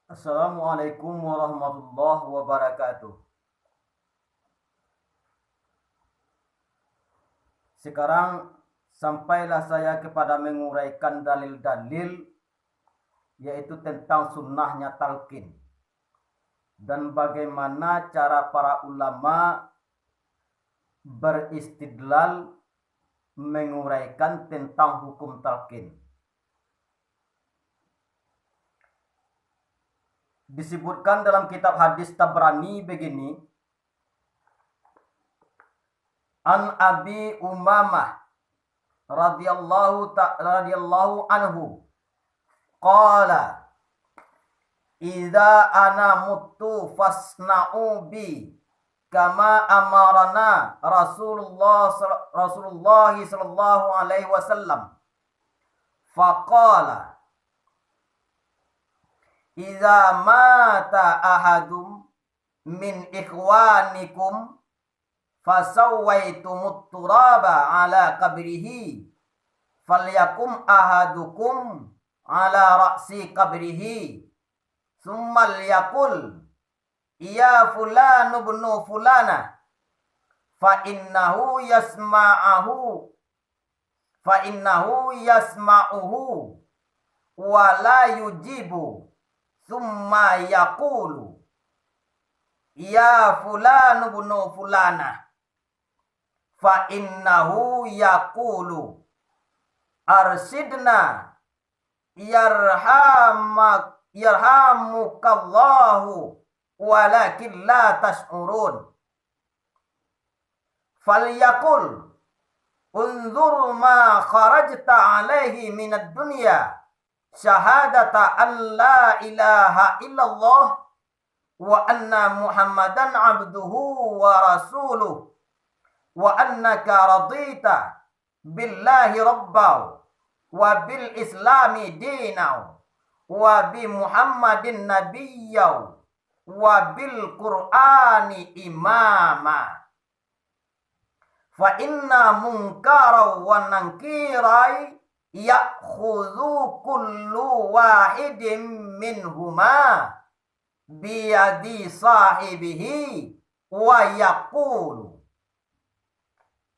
Assalamualaikum warahmatullahi wabarakatuh. Sekarang sampailah saya kepada menguraikan dalil-dalil yaitu tentang sunnahnya talqin dan bagaimana cara para ulama beristidlal menguraikan tentang hukum talqin. Disebutkan dalam kitab hadis Tabrani begini, An Abi Umamah radhiyallahu anhu qala idza ana muttu fasna'u bi kama amarana Rasulullah sallallahu alaihi wasallam faqala idza mata ahadum min ikhwanikum fasawwaitumut turaba ala qabrihi falyakum ahadukum ala ra'si qabrihi summa liyaqul ya fulan ibnu fulana fa innahu yasma'uhu wa la yujibu summa yaqulu ya fulan ibnu fulana fa innahu yaqulu arsidna yarhamukallahu walakin la tash'urun falyaqul unzur ma kharajta alaihi minad dunya syahadata an la ilaha illallah wa anna muhammadan abduhu wa rasuluh wa annaka radita billahi rabbahu wa bil islami dinahu wa bi muhammadin nabiyyahu wa bil qur'ani imama fa inna munkara wa nankirai ya'khudhu kullu wahidin minhuma biyadi sahibihi wa yaqulu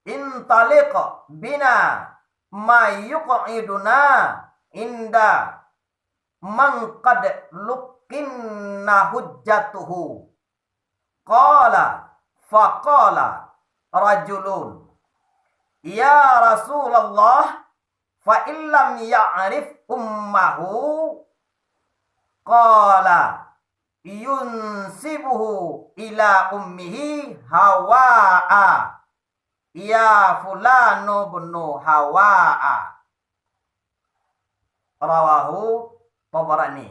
intaliq bina ma yuq'iduna inda man qad lukinna hujjatuhu qala faqala rajulun ya Rasulullah fa illam ya'rif ummahu qala yunsibuhu ila ummihi hawa'a ya fulanu bunu hawa'a rawahu Tabarani.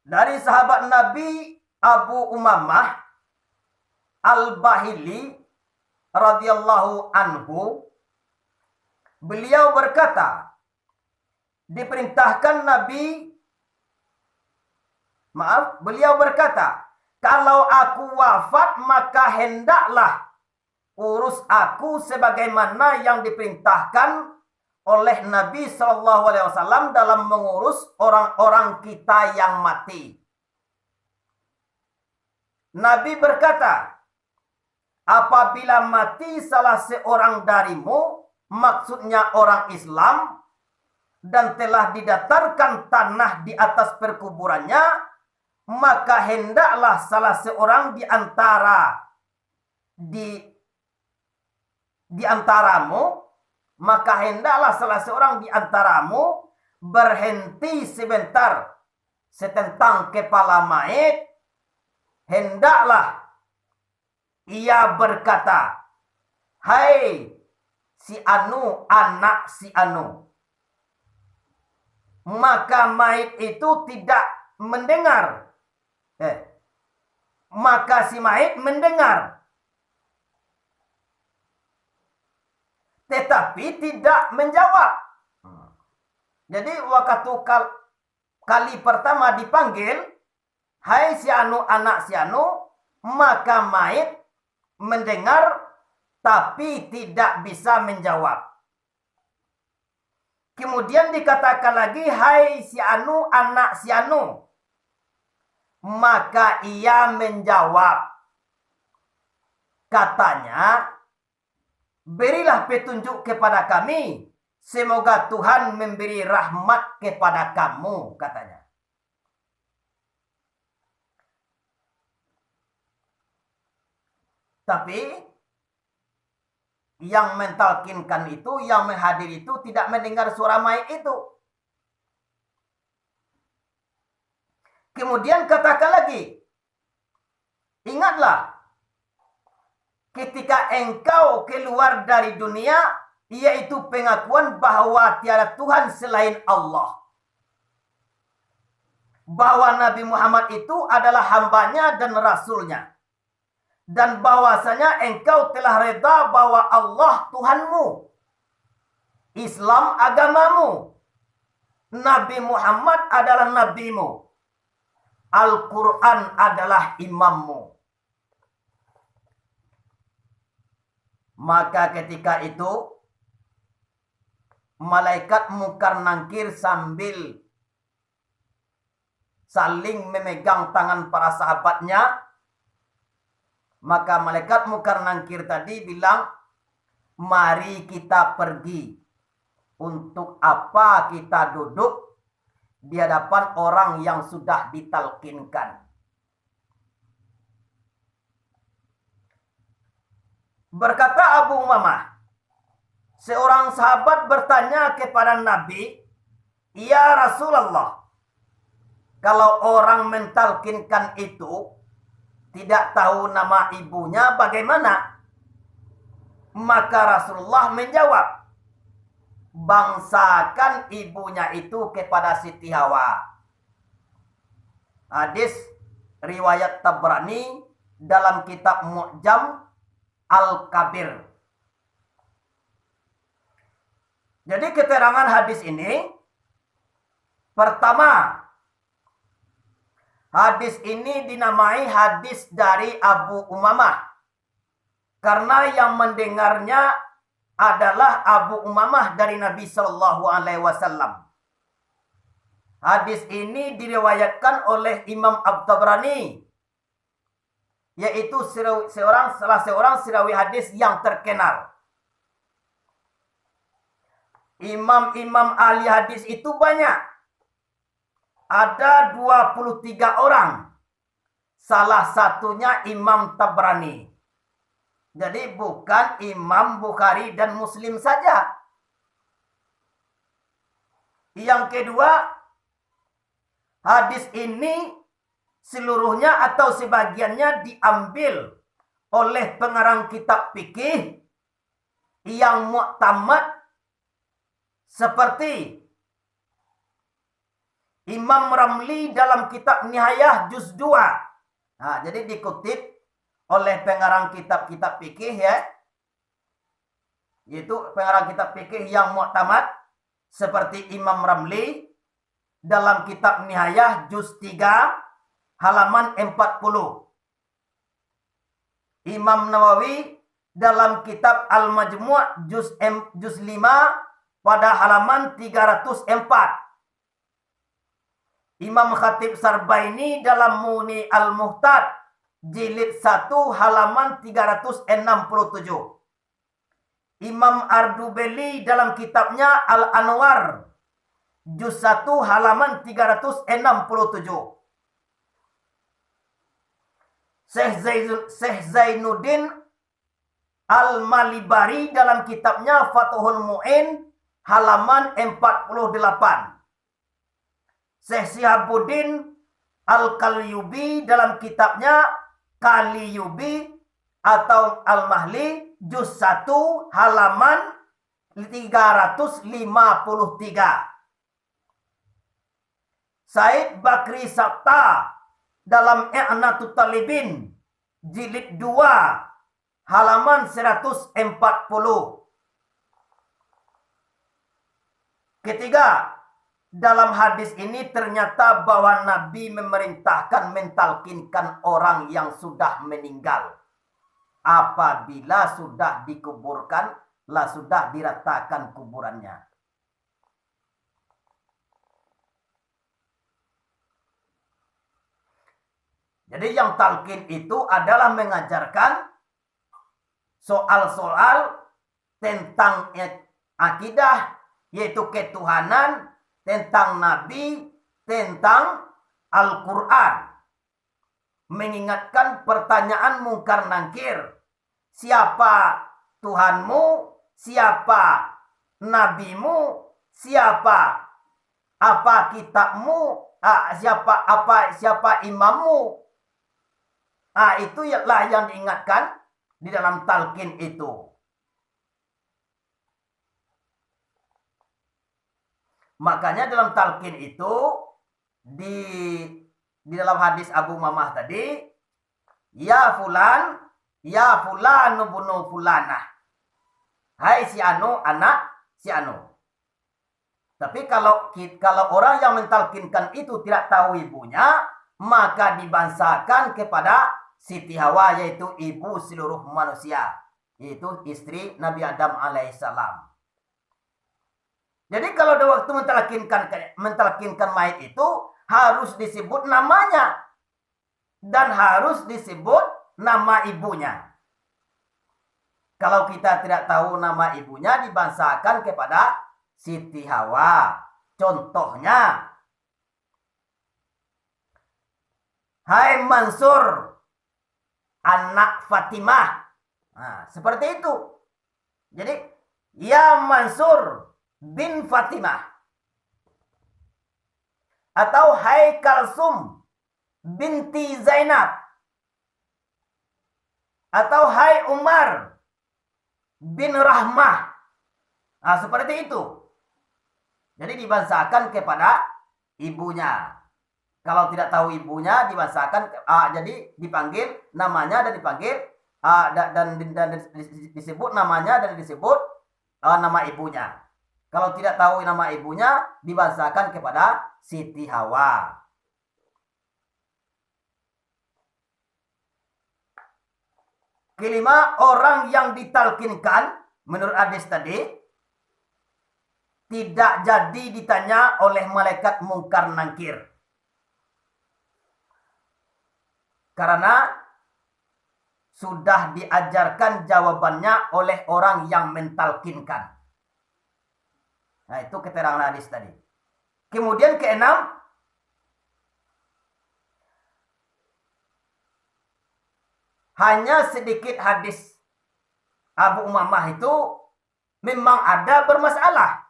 Dari sahabat Nabi Abu Umamah Al-Bahili radhiyallahu anhu, beliau berkata, beliau berkata, kalau aku wafat maka hendaklah urus aku sebagaimana yang diperintahkan oleh Nabi Shallallahu Alaihi Wasallam dalam mengurus orang-orang kita yang mati. Nabi berkata, apabila mati salah seorang darimu, maksudnya orang Islam, dan telah didatarkan tanah di atas perkuburannya, maka hendaklah salah seorang di antaramu berhenti sebentar setentang kepala mayit. Hendaklah ia berkata, hai si anu anak si anu. Maka mayit itu tidak mendengar. Maka si mayit mendengar, tetapi tidak menjawab. Jadi waktu kali pertama dipanggil, hai si anu anak si anu, maka mayit mendengar tapi tidak bisa menjawab. Kemudian dikatakan lagi, hai si anu, anak si anu. Maka ia menjawab, katanya, berilah petunjuk kepada kami. Semoga Tuhan memberi rahmat kepada kamu, katanya. Tapi yang mentalkinkan itu, yang menghadiri itu tidak mendengar suara mayit itu. Kemudian katakan lagi, ingatlah ketika engkau keluar dari dunia, yaitu pengakuan bahwa tiada Tuhan selain Allah. Bahwa Nabi Muhammad itu adalah hambanya dan rasulnya. Dan bahwasanya engkau telah reda bahwa Allah Tuhanmu, Islam agamamu, Nabi Muhammad adalah nabimu, Al-Quran adalah imammu. Maka ketika itu malaikat Munkar Nangkir sambil saling memegang tangan para sahabatnya, maka malaikat Munkar Nangkir tadi bilang, mari kita pergi. Untuk apa kita duduk di hadapan orang yang sudah ditalkinkan? Berkata Abu Umamah, seorang sahabat bertanya kepada Nabi, ya Rasulullah, kalau orang mentalkinkan itu tidak tahu nama ibunya bagaimana? Maka Rasulullah menjawab, bangsakan ibunya itu kepada Siti Hawa. Hadis riwayat Tabrani dalam kitab Mu'jam Al-Kabir. Jadi keterangan hadis ini, pertama, hadis ini dinamai hadis dari Abu Umamah. Karena yang mendengarnya adalah Abu Umamah dari Nabi Shallallahu Alaihi Wasallam. Hadis ini diriwayatkan oleh Imam At-Tabrani, yaitu salah seorang sirawi hadis yang terkenal. Imam-imam ahli hadis itu banyak. Ada 23 orang. Salah satunya Imam Tabrani. Jadi bukan Imam Bukhari dan Muslim saja. Yang kedua, hadis ini seluruhnya atau sebagiannya diambil oleh pengarang kitab fikih yang mu'tamad seperti Imam Ramli dalam kitab Nihayah juz 2. Nah, jadi dikutip oleh pengarang kitab-kitab fikih ya. Yaitu pengarang kitab fikih yang mu'tamad seperti Imam Ramli dalam kitab Nihayah juz 3 halaman 40. Imam Nawawi dalam kitab Al-Majmu' juz 5 pada halaman 304. Imam Khatib Sarbaini dalam Muni Al-Muhtad jilid 1 halaman 367. Imam Ardubeli dalam kitabnya Al-Anwar juz 1 halaman 367. Syekh Zainuddin Al-Malibari dalam kitabnya Fathul Mu'in halaman 48. Syekh Sihabuddin Al-Kalyubi dalam kitabnya Kaliyubi atau Al-Mahli juz 1 halaman 353. Said Bakri Sabta dalam I'natut Talibin jilid 2 halaman 140. Ketiga, dalam hadis ini ternyata bahwa Nabi memerintahkan mentalkinkan orang yang sudah meninggal. Apabila sudah dikuburkan, lah sudah diratakan kuburannya. Jadi yang talqin itu adalah mengajarkan soal-soal tentang akidah, yaitu ketuhanan, tentang Nabi, tentang Al-Quran. Mengingatkan pertanyaan mungkar nangkir. Siapa Tuhanmu? Siapa Nabimu? Siapa apa kitabmu? Siapa imammu? Itu lah yang diingatkan di dalam talqin itu. Makanya dalam talqin itu di dalam hadis Abu Mamah tadi, ya fulan bunu fulanah. Hai si anu, anak si anu. Tapi kalau orang yang mentalkinkan itu tidak tahu ibunya, maka dibansakan kepada Siti Hawa, yaitu ibu seluruh manusia, yaitu istri Nabi Adam alaihissalam. Jadi kalau ada waktu mentalkinkan mayit itu harus disebut namanya dan harus disebut nama ibunya. Kalau kita tidak tahu nama ibunya, dibansakan kepada Siti Hawa. Contohnya, hai Mansur, anak Fatimah. Nah, seperti itu. Jadi, ya Mansur bin Fatimah. Atau hai Kalsum binti Zainab. Atau hai Umar bin Rahmah. Nah, seperti itu. Jadi dibansakan kepada ibunya. Kalau tidak tahu ibunya, dibansakan, jadi dipanggil namanya dan dipanggil dan disebut namanya dan disebut nama ibunya. Kalau tidak tahu nama ibunya, dibansakan kepada Siti Hawa. Kelima, orang yang ditalkinkan menurut hadis tadi tidak jadi ditanya oleh malaikat mungkar nangkir. Karena sudah diajarkan jawabannya oleh orang yang mentalkinkan. Nah, itu keterangan hadis tadi. Kemudian keenam, hanya sedikit hadis Abu Umamah itu memang ada bermasalah,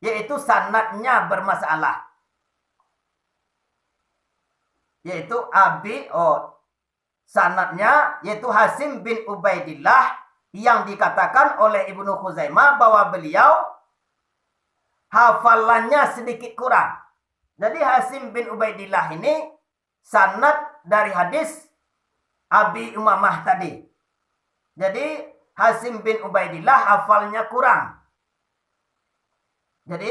yaitu sanadnya bermasalah, yaitu sanadnya yaitu Hasim bin Ubaidillah, yang dikatakan oleh Ibnu Khuzaimah bahwa beliau hafalannya sedikit kurang. Jadi Hasim bin Ubaidillah ini sanad dari hadis Abi Umamah tadi. Jadi Hasim bin Ubaidillah hafalnya kurang. Jadi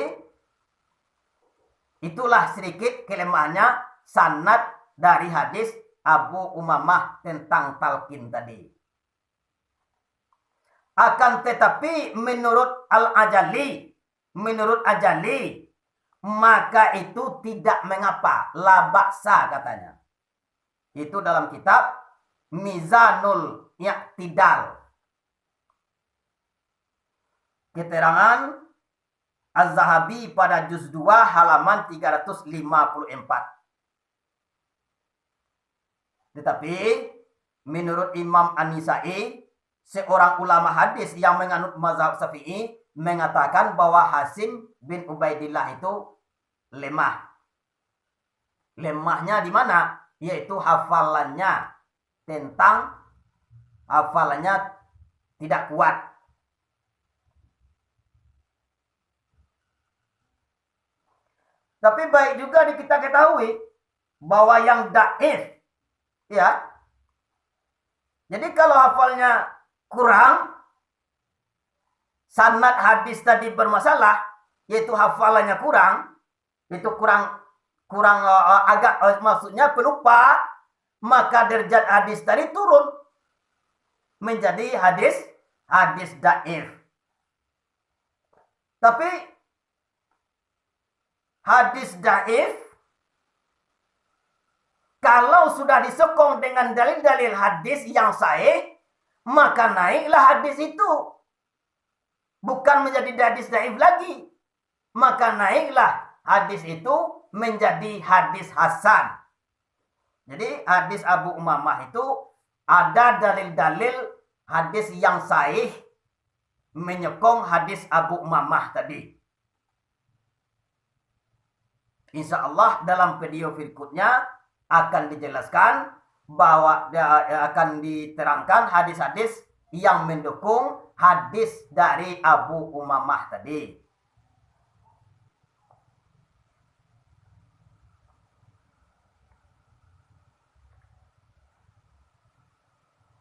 itulah sedikit kelemahannya sanad dari hadis Abu Umamah tentang talqin tadi. Akan tetapi menurut menurut Ajali, maka itu tidak mengapa, la baksa katanya. Itu dalam kitab Mizanul I'tidal. Keterangan Az-Zahabi pada juz 2 halaman 354. Tetapi menurut Imam An-Nisai, seorang ulama hadis yang menganut mazhab Syafi'i, mengatakan bahwa Hasim bin Ubaidillah itu lemah. Lemahnya di mana? Yaitu hafalannya tidak kuat. Tapi baik juga kita ketahui bahwa yang daif, ya. Jadi kalau hafalnya kurang, sanad hadis tadi bermasalah, yaitu hafalannya kurang, itu kurang maksudnya pelupa, maka derajat hadis tadi turun menjadi hadis daif. Tapi hadis daif kalau sudah disokong dengan dalil-dalil hadis yang sahih, maka naiklah hadis itu. Bukan menjadi hadis dhaif lagi. Maka naiklah hadis itu menjadi hadis hasan. Jadi hadis Abu Umamah itu ada dalil-dalil hadis yang sahih menyokong hadis Abu Umamah tadi. Insya Allah dalam video berikutnya akan dijelaskan bahwa akan diterangkan hadis-hadis yang mendukung hadis dari Abu Umamah tadi.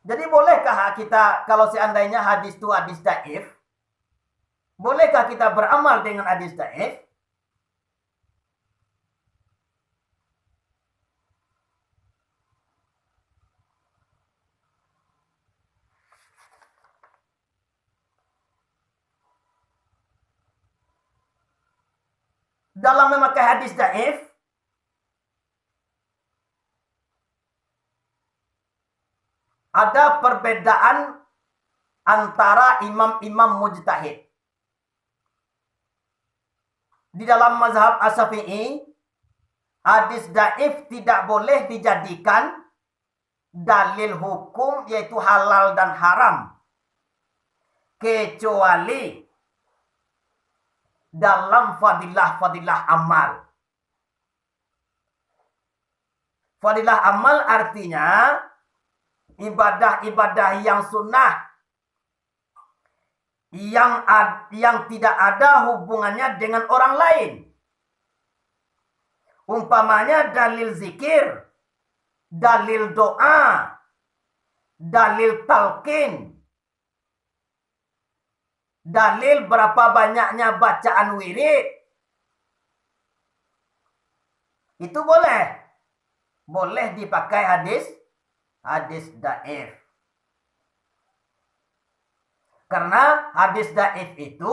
Jadi bolehkah kita, kalau seandainya hadis itu hadis dhaif, bolehkah kita beramal dengan hadis dhaif? Dalam memakai hadis dhaif, ada perbedaan antara imam-imam mujtahid. Di dalam mazhab Asy-Syafi'i, hadis dhaif tidak boleh dijadikan dalil hukum, yaitu halal dan haram, kecuali dalam fadilah-fadilah amal. Fadilah amal artinya ibadah-ibadah yang sunnah, yang tidak ada hubungannya dengan orang lain. Umpamanya dalil zikir, dalil doa, dalil talqin, dalil berapa banyaknya bacaan wirid. Itu boleh dipakai hadis dhaif. Karena hadis dhaif itu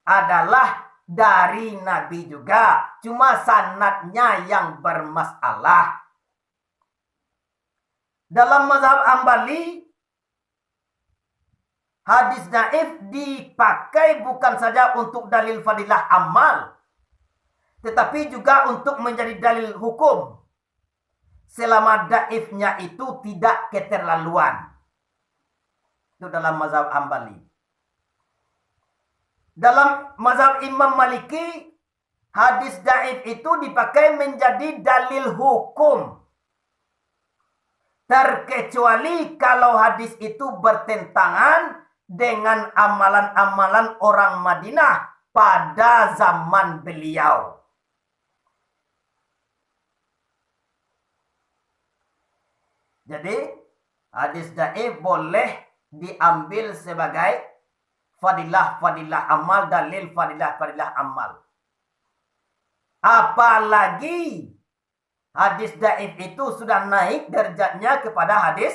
adalah dari Nabi juga, cuma sanadnya yang bermasalah. Dalam mazhab Hambali, hadis dhaif dipakai bukan saja untuk dalil fadilah amal, tetapi juga untuk menjadi dalil hukum, selama dhaifnya itu tidak keterlaluan. Itu dalam mazhab Hambali. Dalam mazhab Imam Maliki, hadis dhaif itu dipakai menjadi dalil hukum, terkecuali kalau hadis itu bertentangan dengan amalan-amalan orang Madinah pada zaman beliau. Jadi hadis dhaif boleh diambil sebagai fadilah-fadilah amal, dalil fadilah-fadilah amal. Apalagi hadis dhaif itu sudah naik derajatnya kepada hadis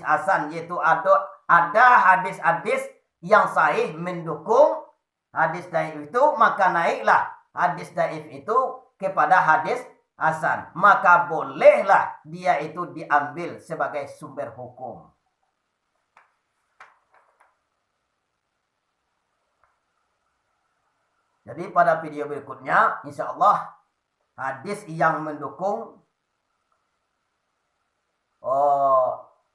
hasan, yaitu ada hadis-hadis yang sahih mendukung hadis dhaif itu, maka naiklah hadis dhaif itu kepada hadis hasan. Maka bolehlah dia itu diambil sebagai sumber hukum. Jadi pada video berikutnya, insya Allah hadis yang mendukung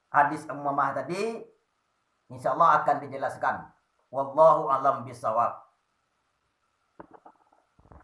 hadis Umamah tadi, insya Allah akan dijelaskan. Wallahu a'lam bishawab.